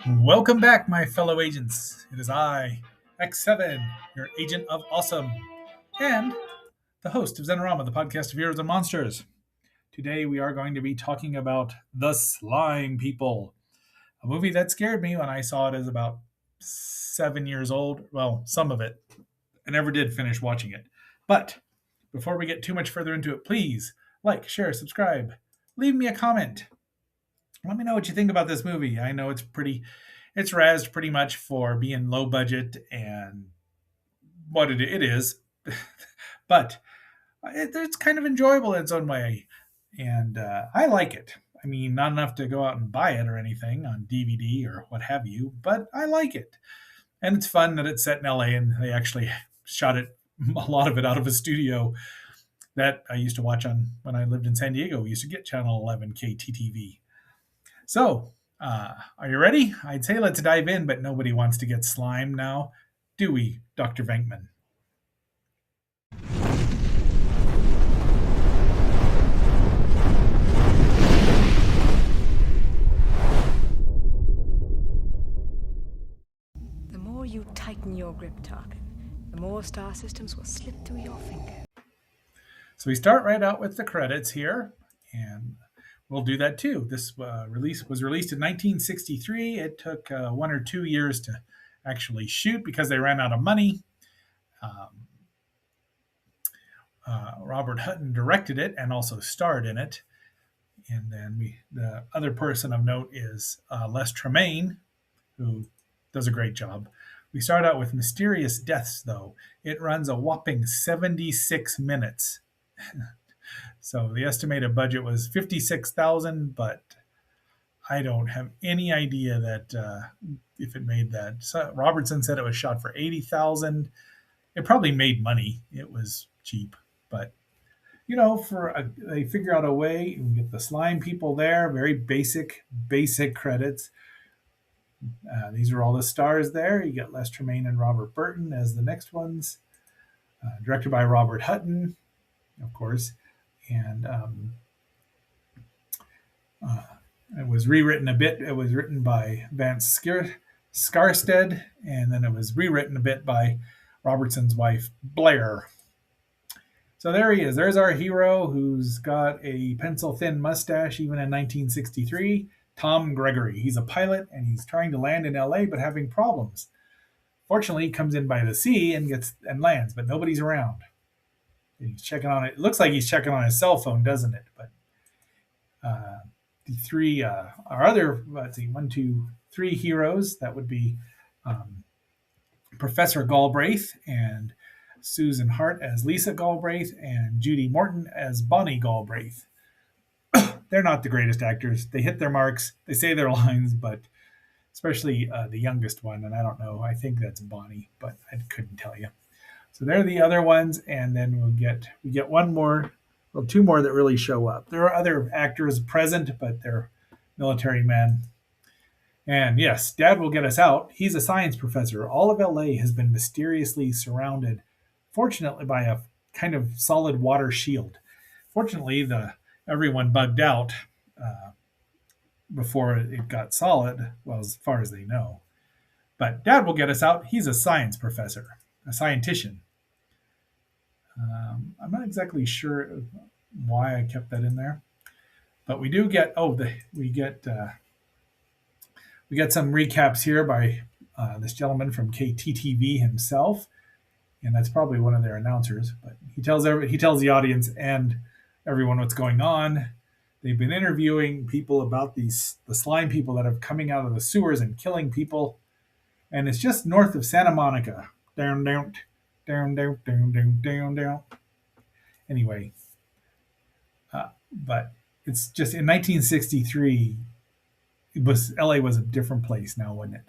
Welcome back, my fellow agents. It is I, X7, your agent of awesome, and the host of Zenorama, the podcast of heroes and monsters. Today we are going to be talking about The Slime People, a movie that scared me when I saw it as about 7 years old. Well, some of it. I never did finish watching it. But before we get too much further into it, please like, share, subscribe, leave me a comment. Let me know what you think about this movie. I know it's razzed pretty much for being low budget and what it is, but it's kind of enjoyable in its own way, and I like it. I mean, not enough to go out and buy it or anything on DVD or what have you, but I like it, and it's fun that it's set in LA and they actually shot it a lot of it out of a studio that I used to watch on when I lived in San Diego. We used to get Channel 11 KTTV. So, are you ready? I'd say let's dive in, but nobody wants to get slime now, do we, Dr. Venkman? The more you tighten your grip, target, the more star systems will slip through your fingers. So we start right out with the credits here, and we'll do that too. This release was released in 1963. It took 1 or 2 years to actually shoot because they ran out of money. Um, Robert Hutton directed it and also starred in it. And then the other person of note is Les Tremaine, who does a great job. We start out with Mysterious Deaths, though. It runs a whopping 76 minutes. So the estimated budget was 56,000, but I don't have any idea that if it made that. So Robertson said it was shot for 80,000. It probably made money. It was cheap, but they figure out a way. You get the slime people there. Very basic credits. These are all the stars there. You get Les Tremaine and Robert Burton as the next ones. Directed by Robert Hutton, of course, and uh, it was rewritten a bit. It was written by Vance Scarstead, and then it was rewritten a bit by Robertson's wife, Blair. So there he is. There's our hero who's got a pencil thin mustache, even in 1963. Tom Gregory. He's a pilot and he's trying to land in LA but having problems. Fortunately, he comes in by the sea and lands, but nobody's around. And he's checking on it. It looks like he's checking on his cell phone, doesn't it? But the three our other let's see, one, two, three heroes. That would be Professor Galbraith and Susan Hart as Lisa Galbraith and Judy Morton as Bonnie Galbraith. They're not the greatest actors. They hit their marks. They say their lines, but especially the youngest one, and I don't know. I think that's Bonnie, but I couldn't tell you. So they're the other ones, and then we get one more, well, two more that really show up. There are other actors present, but they're military men. And yes, Dad will get us out. He's a science professor. All of LA has been mysteriously surrounded, fortunately, by a kind of solid water shield. Fortunately, the everyone bugged out before it got solid, well, as far as they know. But Dad will get us out. He's a science professor, a scientician. I'm not exactly sure why I kept that in there, but we do get we get some recaps here by this gentleman from KTTV himself, and that's probably one of their announcers. But he tells the audience and everyone what's going on. They've been interviewing people about the slime people that are coming out of the sewers and killing people, and it's just north of Santa Monica. Down, down, down, down, down, down, down, down. Anyway, but it's just in 1963. LA was a different place now, wasn't it?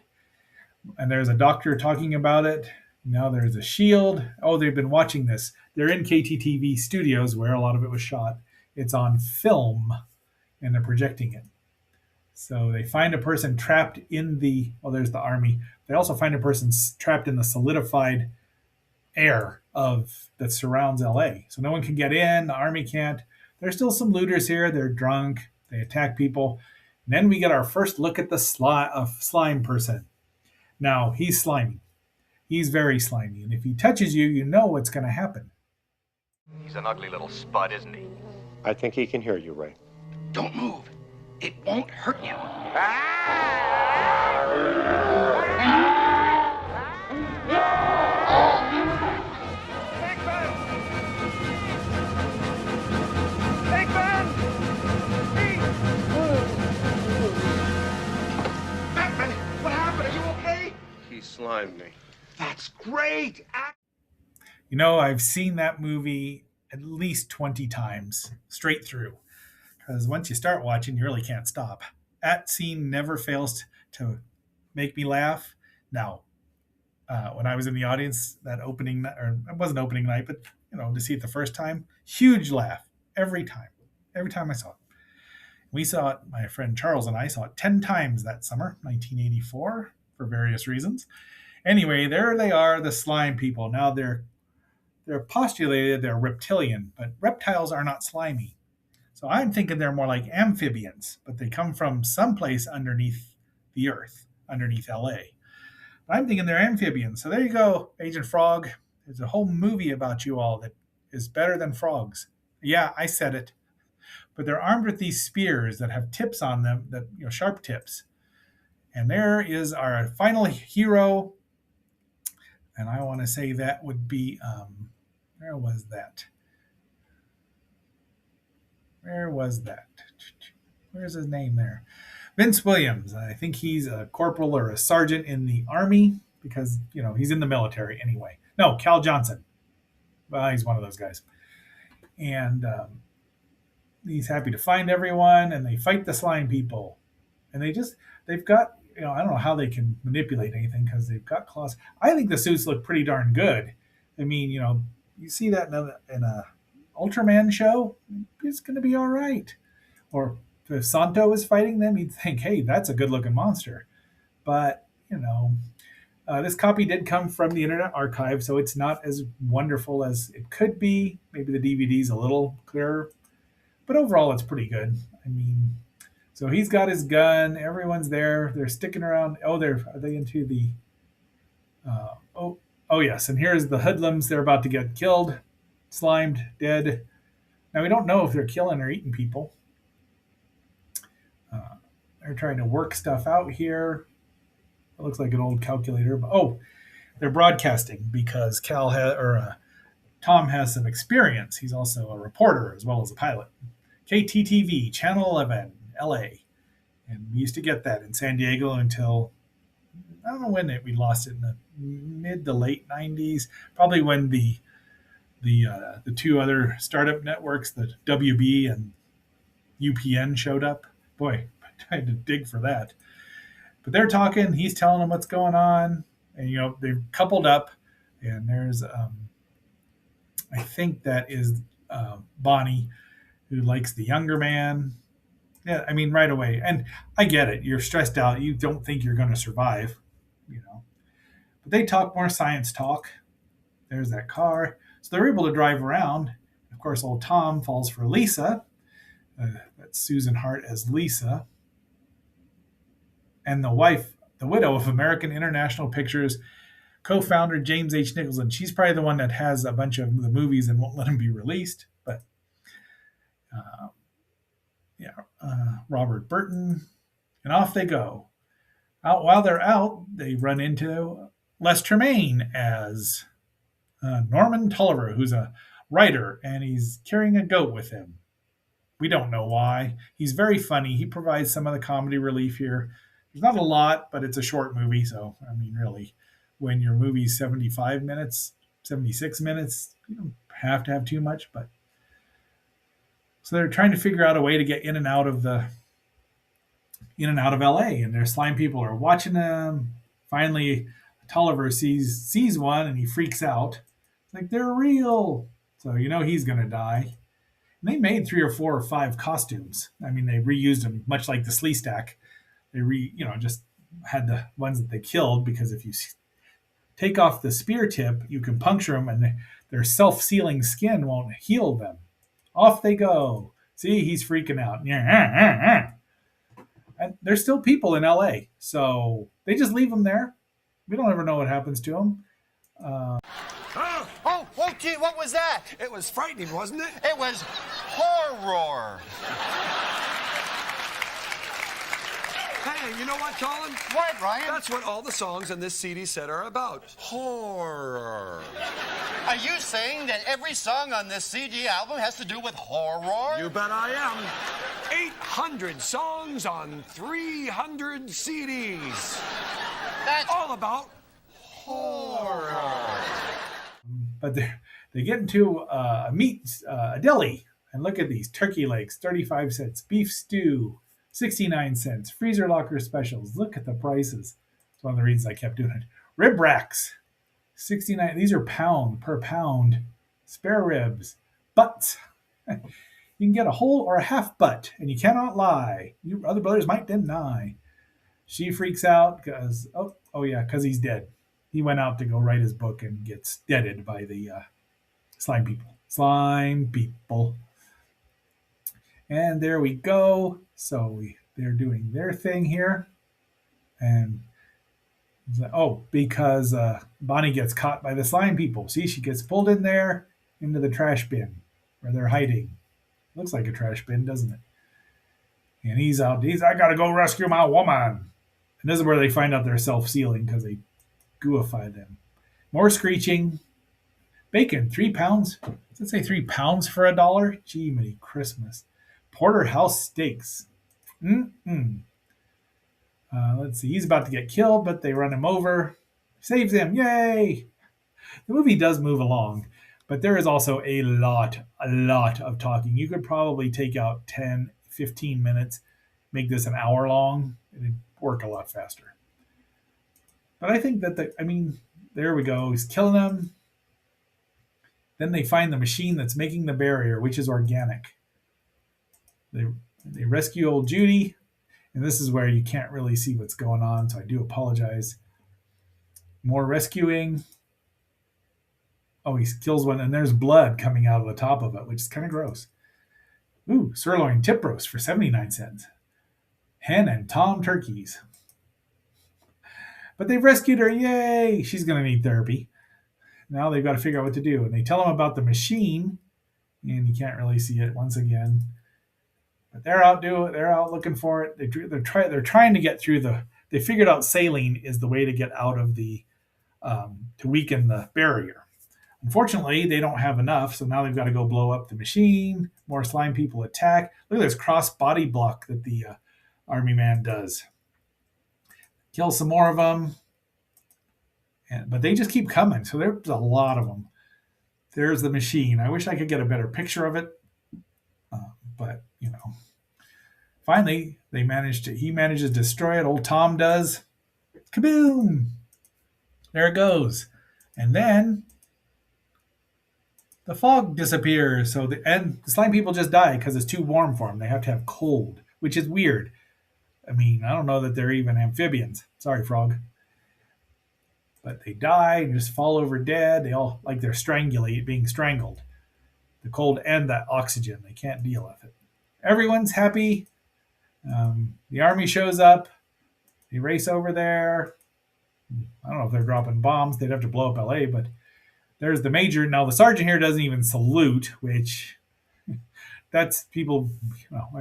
And there's a doctor talking about it. Now there's a shield. Oh, they've been watching this. They're in KTTV studios where a lot of it was shot. It's on film, and they're projecting it. So they find a person trapped in there's the army. They also find a person trapped in the solidified air that surrounds LA. So no one can get in. The army can't. There's still some looters here. They're drunk. They attack people. And then we get our first look at the slime person. Now, he's slimy. He's very slimy. And if he touches you, you know what's going to happen. He's an ugly little spud, isn't he? I think he can hear you, Ray. Don't move. It won't hurt you. Batman, what happened? Are you okay? He slimed me. That's great. You know, I've seen that movie at least 20 times straight through. Because once you start watching, you really can't stop. That scene never fails to make me laugh. Now, when I was in the audience that opening night, or it wasn't opening night, but to see it the first time, huge laugh every time I saw it. We saw it, my friend Charles and I saw it 10 times that summer, 1984, for various reasons. Anyway, there they are, the slime people. Now they're postulated they're reptilian, but reptiles are not slimy. So I'm thinking they're more like amphibians, but they come from someplace underneath the earth, underneath LA. But I'm thinking they're amphibians. So there you go, Agent Frog. There's a whole movie about you all that is better than frogs. Yeah, I said it. But they're armed with these spears that have tips on them, that sharp tips. And there is our final hero. And I want to say that would be, where was that? Where's his name there? Vince Williams. I think he's a corporal or a sergeant in the Army because, he's in the military anyway. No, Cal Johnson. Well, he's one of those guys. And he's happy to find everyone, and they fight the slime people. And they've got, I don't know how they can manipulate anything because they've got claws. I think the suits look pretty darn good. I mean, you see that in a Ultraman show, it's going to be all right. Or if Santo is fighting them, you'd think, hey, that's a good-looking monster. But, this copy did come from the Internet Archive, so it's not as wonderful as it could be. Maybe the DVD's a little clearer. But overall, it's pretty good. I mean, so he's got his gun. Everyone's there. They're sticking around. Oh, are they into the... Oh, yes. And here's the hoodlums. They're about to get killed. Slimed, dead. Now, we don't know if they're killing or eating people. They're trying to work stuff out here. It looks like an old calculator. But, they're broadcasting because Tom has some experience. He's also a reporter as well as a pilot. KTTV, Channel 11, LA. And we used to get that in San Diego until, I don't know when we lost it, in the mid to late 90s. Probably when the two other startup networks, the WB and UPN, showed up. Boy, I tried to dig for that. But they're talking. He's telling them what's going on. And, they've coupled up. And there's, I think that is Bonnie, who likes the younger man. Yeah, I mean, right away. And I get it. You're stressed out. You don't think you're going to survive, But they talk more science talk. There's that car. So they're able to drive around. Of course, old Tom falls for Lisa. That's Susan Hart as Lisa. And the widow of American International Pictures co-founder James H. Nicholson. She's probably the one that has a bunch of the movies and won't let them be released. But Robert Burton. And off they go. While they're out, they run into Les Tremaine as Norman Tulliver, who's a writer, and he's carrying a goat with him. We don't know why. He's very funny. He provides some of the comedy relief here. There's not a lot, but it's a short movie. So, I mean, really, when your movie's 75 minutes, 76 minutes, you don't have to have too much. But so they're trying to figure out a way to get in and out of LA, and their slime people are watching them. Finally, Tulliver sees one and he freaks out. It's like, they're real. So he's gonna die. And they made 3 or 4 or 5 costumes. I mean, they reused them much like the Slee Stack. They just had the ones that they killed, because if you take off the spear tip, you can puncture them and their self-sealing skin won't heal them. Off they go. See, he's freaking out. And there's still people in LA, so they just leave them there. We don't ever know what happens to them. Oh, gee, what was that? It was frightening, wasn't it? It was horror. Hey, you know what, Colin? What, Ryan? That's what all the songs in this CD set are about. Horror. Are you saying that every song on this CD album has to do with horror? You bet I am. 800 songs on 300 CDs. That's All about horror. But they get into a deli, and look at these turkey legs, 35 cents, beef stew, 69 cents, freezer locker specials. Look at the prices. It's one of the reasons I kept doing it. Rib racks, 69. These are pound per pound. Spare ribs, butts. You can get a whole or a half butt, and you cannot lie. You other brothers might deny. She freaks out because because he's dead. He went out to go write his book and gets deaded by the slime people. Slime people. And there we go. So they're doing their thing here. And because Bonnie gets caught by the slime people. See, she gets pulled in there into the trash bin where they're hiding. Looks like a trash bin, doesn't it? And he's out. I got to go rescue my woman. And this is where they find out they're self-sealing because they gooify them. More screeching. Bacon, 3 pounds. Does it say 3 pounds for $1? Gee, many Christmas. Porterhouse steaks. Let's see. He's about to get killed, but they run him over. Saves him. Yay! The movie does move along, but there is also a lot of talking. You could probably take out 10, 15 minutes, make this an hour long, and it'd work a lot faster. But I think that there we go. He's killing them. Then they find the machine that's making the barrier, which is organic. They rescue old Judy, and this is where you can't really see what's going on, so I do apologize. More rescuing. Oh, he kills one, and there's blood coming out of the top of it, which is kind of gross. Ooh, sirloin tip roast for 79 cents. Hen and Tom turkeys. But they've rescued her. Yay! She's going to need therapy. Now they've got to figure out what to do. And they tell him about the machine, and you can't really see it once again. But they're out looking for it. They're trying to get through they figured out saline is the way to get out of the to weaken the barrier. Unfortunately, they don't have enough, so now they've got to go blow up the machine. More slime people attack. Look at this cross body block that the army man does. Kill some more of them. But they just keep coming, so there's a lot of them. There's the machine. I wish I could get a better picture of it. But, finally, he manages to destroy it. Old Tom does. Kaboom! There it goes. And then the fog disappears. So the slime people just die because it's too warm for them. They have to have cold, which is weird. I don't know that they're even amphibians. Sorry, frog. But they die and just fall over dead. They all like they're being strangled. The cold and that oxygen. They can't deal with it. Everyone's happy. The army shows up. They race over there. I don't know if they're dropping bombs. They'd have to blow up LA, but there's the major. Now, the sergeant here doesn't even salute, which that's people,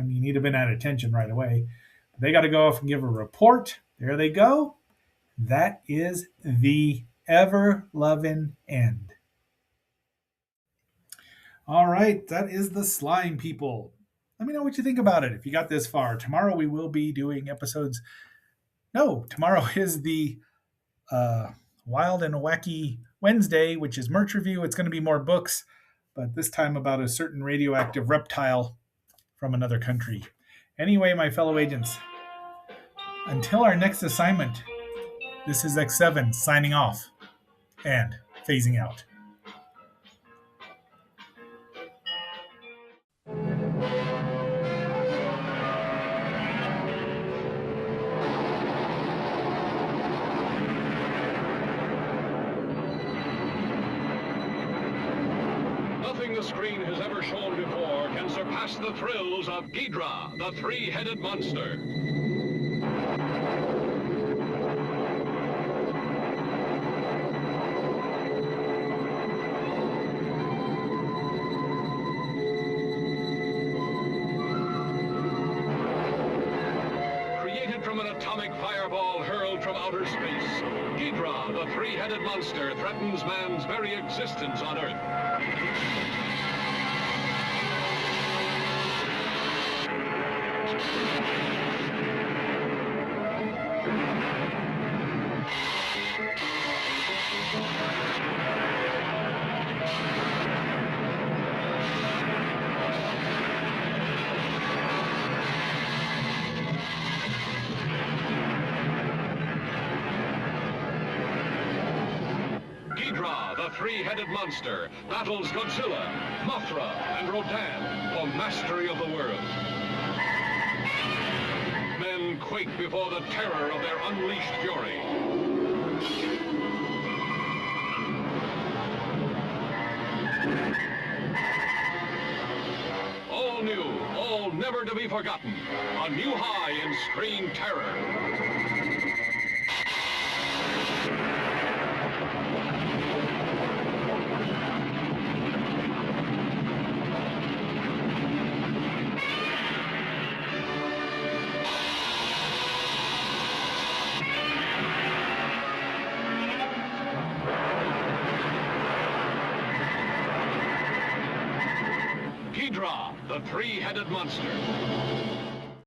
he'd have been at attention right away. They got to go off and give a report. There they go. That is the ever-loving end. All right, that is the slime people. Let me know what you think about it if you got this far. Tomorrow we will be doing episodes. No, tomorrow is the Wild and Wacky Wednesday, which is merch review. It's going to be more books, but this time about a certain radioactive reptile from another country. Anyway, my fellow agents, until our next assignment, this is X7 signing off and phasing out. Nothing the screen has ever shown before can surpass the thrills of Ghidra, the three-headed monster. from an atomic fireball hurled from outer space, Ghidra, the three-headed monster, threatens man's very existence on Earth. Ghidra, the three-headed monster, battles Godzilla, Mothra, and Rodan for mastery of the world. Men quake before the terror of their unleashed fury. All new, all never to be forgotten. A new high in screen terror. Ghidra, the three-headed monster.